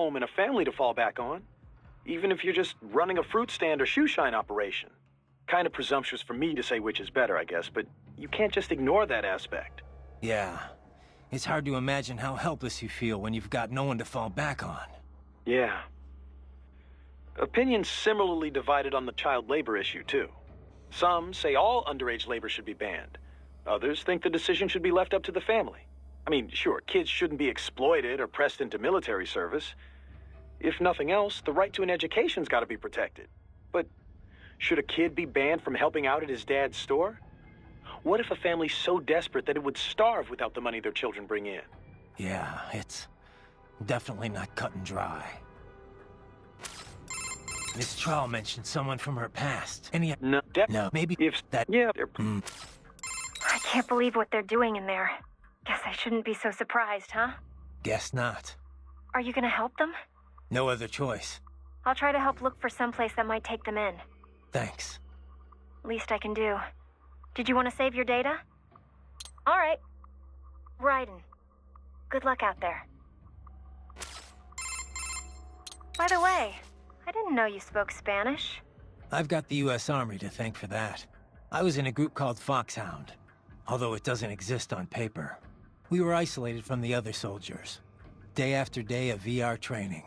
home and a family to fall back on. Even if you're just running a fruit stand or shoe shine operation. Kind of presumptuous for me to say which is better, I guess, but you can't just ignore that aspect. Yeah. It's hard to imagine how helpless you feel when you've got no one to fall back on. Yeah. Opinions similarly divided on the child labor issue, too. Some say all underage labor should be banned. Others think the decision should be left up to the family. I mean, sure, kids shouldn't be exploited or pressed into military service. If nothing else, the right to an education's got to be protected. But should a kid be banned from helping out at his dad's store? What if a family's so desperate that it would starve without the money their children bring in? Yeah, it's definitely not cut and dry. Miss Troll mentioned someone from her past. Any... No, maybe if that... Yeah, I can't believe what they're doing in there. Guess I shouldn't be so surprised, huh? Guess not. Are you gonna help them? No other choice. I'll try to help look for someplace that might take them in. Thanks. Least I can do. Did you want to save your data? All right. Raiden. Good luck out there. By the way, I didn't know you spoke Spanish. I've got the U.S. Army to thank for that. I was in a group called Foxhound, although it doesn't exist on paper. We were isolated from the other soldiers. Day after day of VR training.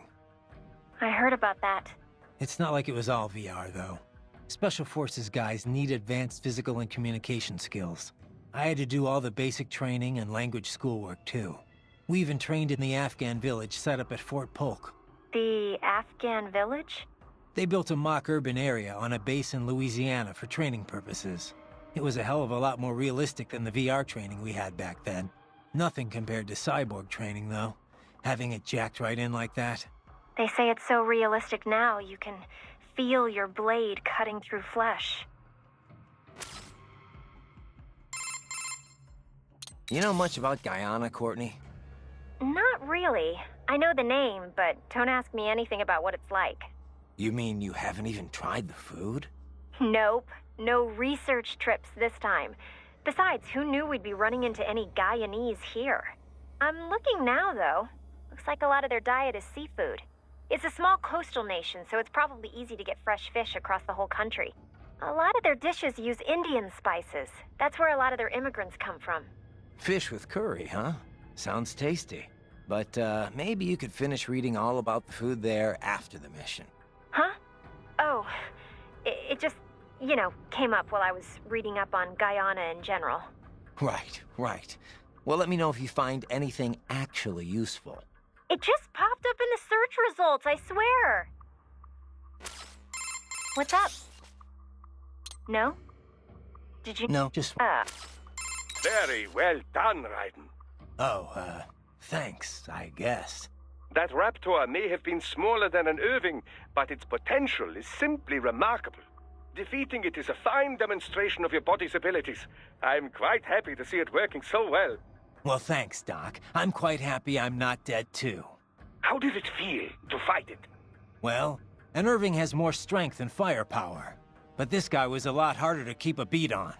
I heard about that. It's not like it was all VR, though. Special Forces guys need advanced physical and communication skills. I had to do all the basic training and language schoolwork, too. We even trained in the Afghan village set up at Fort Polk. The Afghan village? They built a mock urban area on a base in Louisiana for training purposes. It was a hell of a lot more realistic than the VR training we had back then. Nothing compared to cyborg training, though. Having it jacked right in like that. They say it's so realistic now you can feel your blade cutting through flesh. You know much about Guyana, Courtney? Not really. I know the name, but don't ask me anything about what it's like. You mean you haven't even tried the food? Nope. No research trips this time. Besides, who knew we'd be running into any Guyanese here? I'm looking now, though. Looks like a lot of their diet is seafood. It's a small coastal nation, so it's probably easy to get fresh fish across the whole country. A lot of their dishes use Indian spices. That's where a lot of their immigrants come from. Fish with curry, huh? Sounds tasty. But, maybe you could finish reading all about the food there after the mission. Huh? Oh, it just, you know, came up while I was reading up on Guyana in general. Right. Well, let me know if you find anything actually useful. It just popped up in the search results, I swear. What's up? No? Did you... No, just... Very well done, Raiden. Oh, thanks, I guess. That raptor may have been smaller than an Irving, but its potential is simply remarkable. Defeating it is a fine demonstration of your body's abilities. I'm quite happy to see it working so well. Well, thanks, Doc. I'm quite happy I'm not dead, too. How did it feel to fight it? Well, an Irving has more strength and firepower. But this guy was a lot harder to keep a beat on.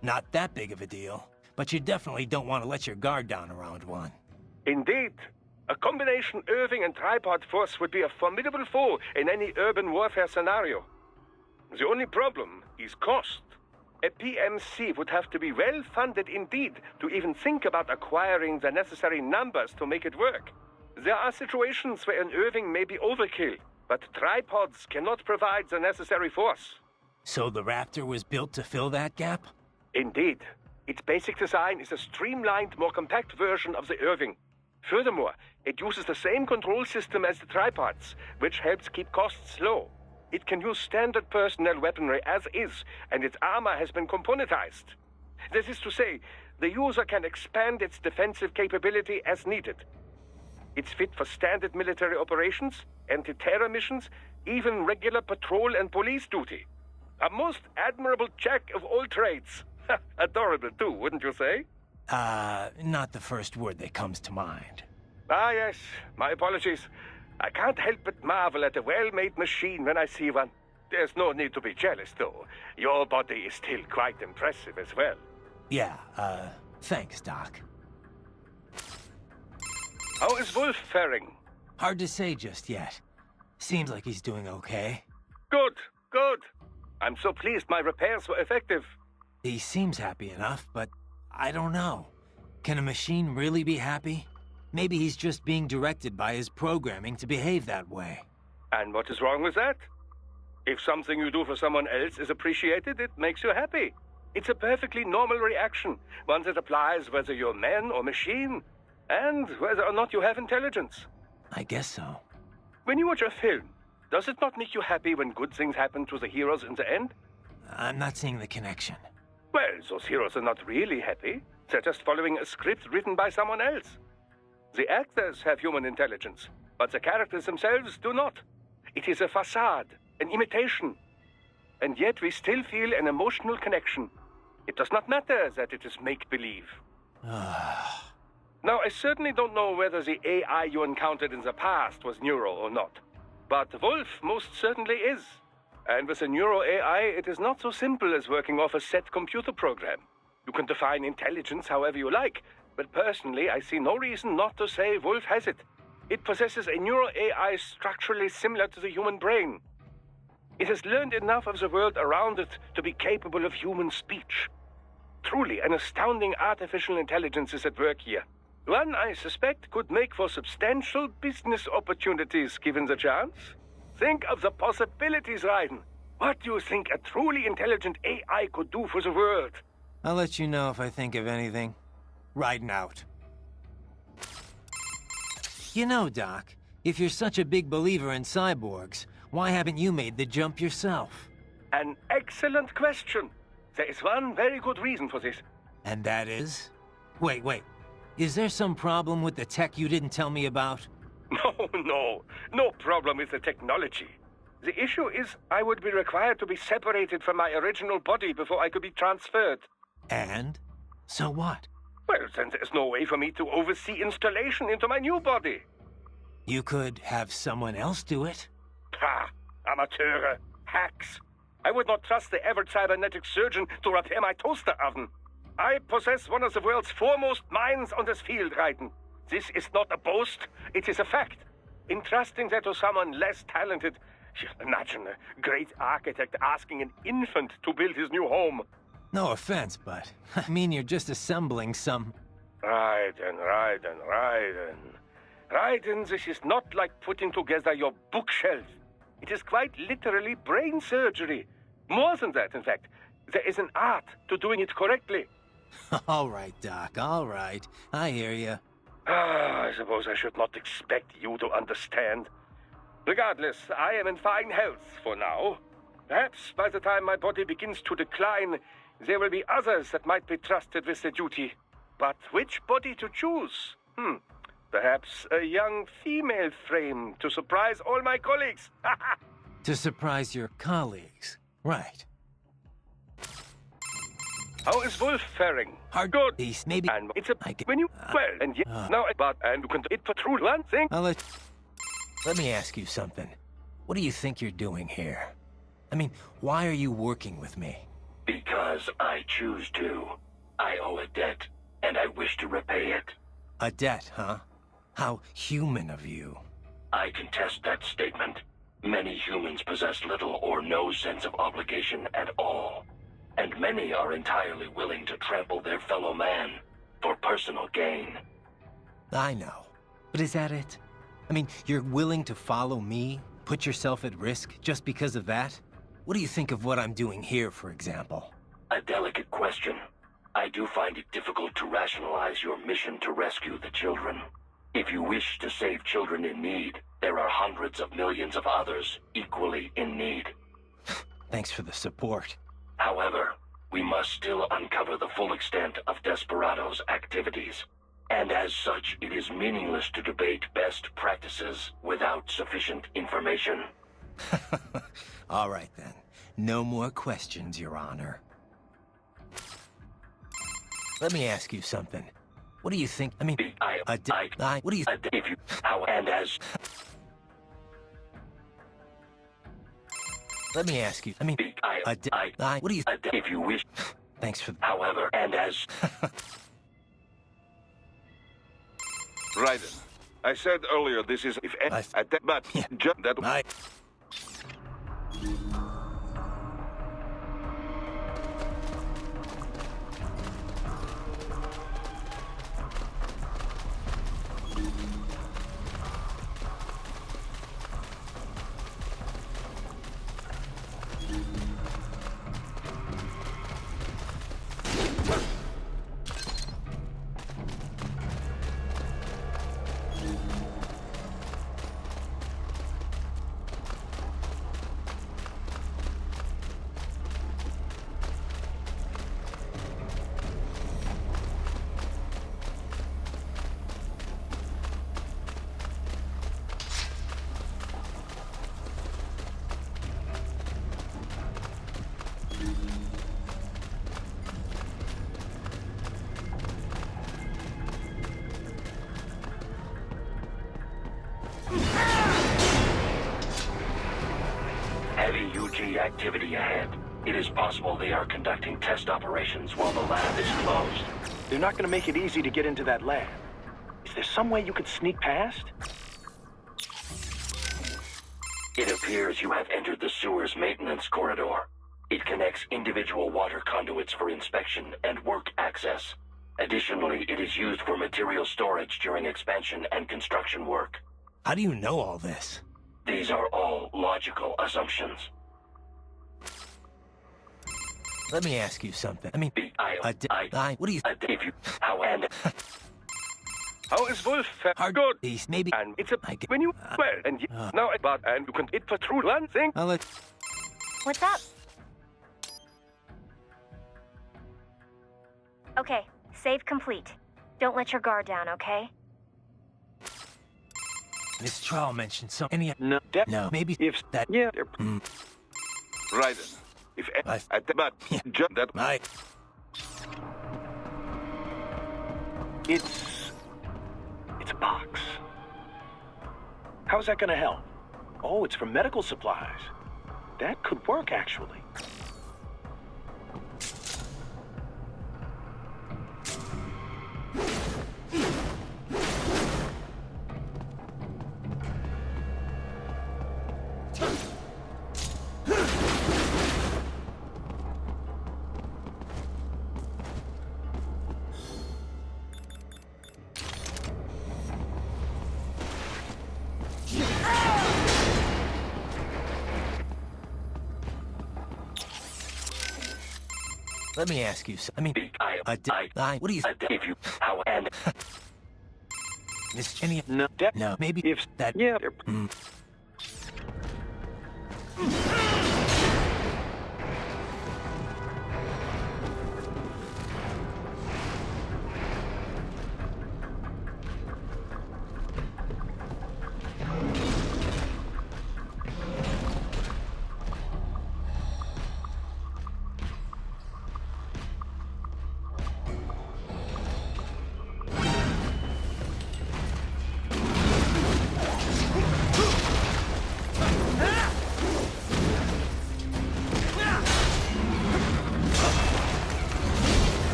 Not that big of a deal, but you definitely don't want to let your guard down around one. Indeed. A combination Irving and tripod force would be a formidable foe in any urban warfare scenario. The only problem is cost. A PMC would have to be well funded indeed to even think about acquiring the necessary numbers to make it work. There are situations where an Irving may be overkill, but tripods cannot provide the necessary force. So the Raptor was built to fill that gap? Indeed. Its basic design is a streamlined, more compact version of the Irving. Furthermore, it uses the same control system as the tripods, which helps keep costs low. It can use standard personnel weaponry as is, and its armor has been componentized. This is to say, the user can expand its defensive capability as needed. It's fit for standard military operations, anti-terror missions, even regular patrol and police duty. A most admirable jack of all trades. Adorable too, wouldn't you say? Not the first word that comes to mind. Ah, yes. My apologies. I can't help but marvel at a well-made machine when I see one. There's no need to be jealous, though. Your body is still quite impressive as well. Yeah, thanks, Doc. How is Wolf faring? Hard to say just yet. Seems like he's doing okay. Good, good. I'm so pleased my repairs were effective. He seems happy enough, but I don't know. Can a machine really be happy? Maybe he's just being directed by his programming to behave that way. And what is wrong with that? If something you do for someone else is appreciated, it makes you happy. It's a perfectly normal reaction, one that applies whether you're man or machine, and whether or not you have intelligence. I guess so. When you watch a film, does it not make you happy when good things happen to the heroes in the end? I'm not seeing the connection. Well, those heroes are not really happy. They're just following a script written by someone else. The actors have human intelligence, but the characters themselves do not. It is a facade, an imitation. And yet we still feel an emotional connection. It does not matter that it is make-believe. Now, I certainly don't know whether the AI you encountered in the past was neural or not. But Wolf most certainly is. And with a neuro AI, it is not so simple as working off a set computer program. You can define intelligence however you like, but personally, I see no reason not to say Wolf has it. It possesses a neuro AI structurally similar to the human brain. It has learned enough of the world around it to be capable of human speech. Truly, an astounding artificial intelligence is at work here. One, I suspect, could make for substantial business opportunities given the chance. Think of the possibilities, Raiden. What do you think a truly intelligent AI could do for the world? I'll let you know if I think of anything. Riding out. You know, Doc, if you're such a big believer in cyborgs, why haven't you made the jump yourself? An excellent question. There is one very good reason for this. And that is? Wait. Is there some problem with the tech you didn't tell me about? No problem with the technology. The issue is I would be required to be separated from my original body before I could be transferred. And? So what? Well, then there's no way for me to oversee installation into my new body. You could have someone else do it? Ha! Amateure! Hacks! I would not trust the average cybernetic surgeon to repair my toaster oven. I possess one of the world's foremost minds on this field, Raiden. This is not a boast, it is a fact. Entrusting that to someone less talented... Imagine a great architect asking an infant to build his new home. No offense, but I mean you're just assembling some... Raiden. Raiden, this is not like putting together your bookshelf. It is quite literally brain surgery. More than that, in fact. There is an art to doing it correctly. All right, Doc, all right. I hear you. I suppose I should not expect you to understand. Regardless, I am in fine health for now. Perhaps by the time my body begins to decline, there will be others that might be trusted with the duty. But which body to choose? Perhaps a young female frame to surprise all my colleagues. To surprise your colleagues. Right. How is Wolf faring? Hard Good. Peace, maybe. And it's a... I get- When you... Well, and yet... Now, but... And you can... It for true one thing... Let me ask you something. What do you think you're doing here? I mean, why are you working with me? Because I choose to. I owe a debt, and I wish to repay it. A debt, huh? How human of you. I contest that statement. Many humans possess little or no sense of obligation at all. And many are entirely willing to trample their fellow man for personal gain. I know. But is that it? I mean, you're willing to follow me, put yourself at risk just because of that? What do you think of what I'm doing here, for example? A delicate question. I do find it difficult to rationalize your mission to rescue the children. If you wish to save children in need, there are hundreds of millions of others equally in need. Thanks for the support. However, we must still uncover the full extent of Desperado's activities. And as such, it is meaningless to debate best practices without sufficient information. All right, then. No more questions, Your Honor. Let me ask you something. What do you think? I mean, what do you... If you... How and as... Let me ask you. I mean, what do you... If you wish... Thanks for... However, and as... Raiden, I said earlier, this is if but just that. Heavy UG activity ahead. It is possible they are conducting test operations while the lab is closed. They're not going to make it easy to get into that lab. Is there some way you could sneak past? It appears you have entered the sewer's maintenance corridor. It connects individual water conduits for inspection and work access. Additionally, it is used for material storage during expansion and construction work. How do you know all this? These are all logical assumptions. Let me ask you something. I mean, what do you... If you... How and... How is Wolf? Hard Good. These maybe... And it's a... When you... Well, and now... But... And you can... It for true one thing. I'll let... What's up? Okay, save complete. Don't let your guard down, okay? Miss Trial mentioned something... No. No, maybe... If that... Yeah. Right. If... But... Just that... It's a box. How's that gonna help? Oh, it's for medical supplies. That could work, actually. Let me ask you something. I mean... What do you... If you... How and... Miss Jenny... No. No, maybe... If that... Yeah.